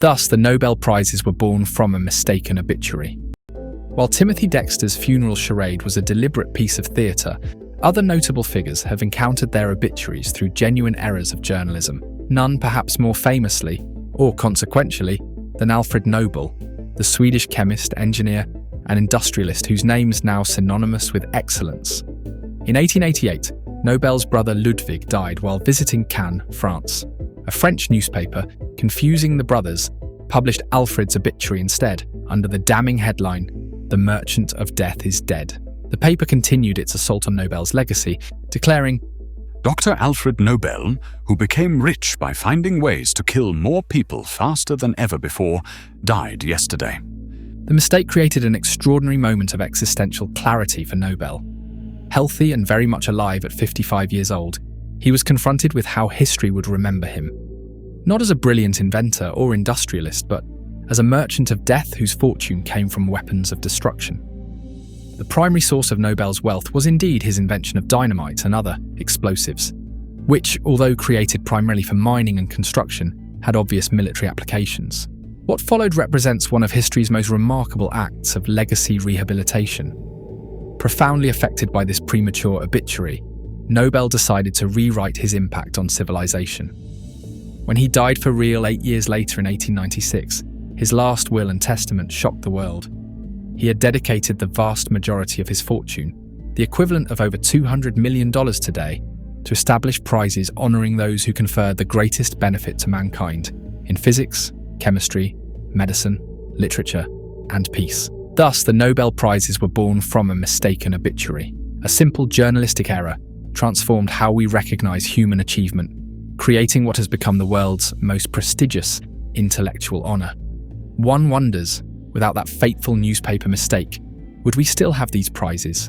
Thus, the Nobel Prizes were born from a mistaken obituary. While Timothy Dexter's funeral charade was a deliberate piece of theatre, other notable figures have encountered their obituaries through genuine errors of journalism, none perhaps more famously, or consequentially, than Alfred Nobel, the Swedish chemist, engineer, and industrialist whose name is now synonymous with excellence. In 1888, Nobel's brother Ludwig died while visiting Cannes, France. A French newspaper, confusing the brothers, published Alfred's obituary instead, under the damning headline, "The Merchant of Death is Dead." The paper continued its assault on Nobel's legacy, declaring, Dr. Alfred Nobel, who became rich by finding ways to kill more people faster than ever before, died yesterday. The mistake created an extraordinary moment of existential clarity for Nobel. Healthy and very much alive at 55 years old, he was confronted with how history would remember him. Not as a brilliant inventor or industrialist, but as a merchant of death whose fortune came from weapons of destruction. The primary source of Nobel's wealth was indeed his invention of dynamite and other explosives, which, although created primarily for mining and construction, had obvious military applications. What followed represents one of history's most remarkable acts of legacy rehabilitation. Profoundly affected by this premature obituary, Nobel decided to rewrite his impact on civilization. When he died for real 8 years later in 1896, his last will and testament shocked the world. He had dedicated the vast majority of his fortune, the equivalent of over $200 million today, to establish prizes honoring those who conferred the greatest benefit to mankind in physics, chemistry, medicine, literature, and peace. Thus, the Nobel Prizes were born from a mistaken obituary. A simple journalistic error transformed how we recognize human achievement, creating what has become the world's most prestigious intellectual honor. One wonders, without that fateful newspaper mistake, would we still have these prizes?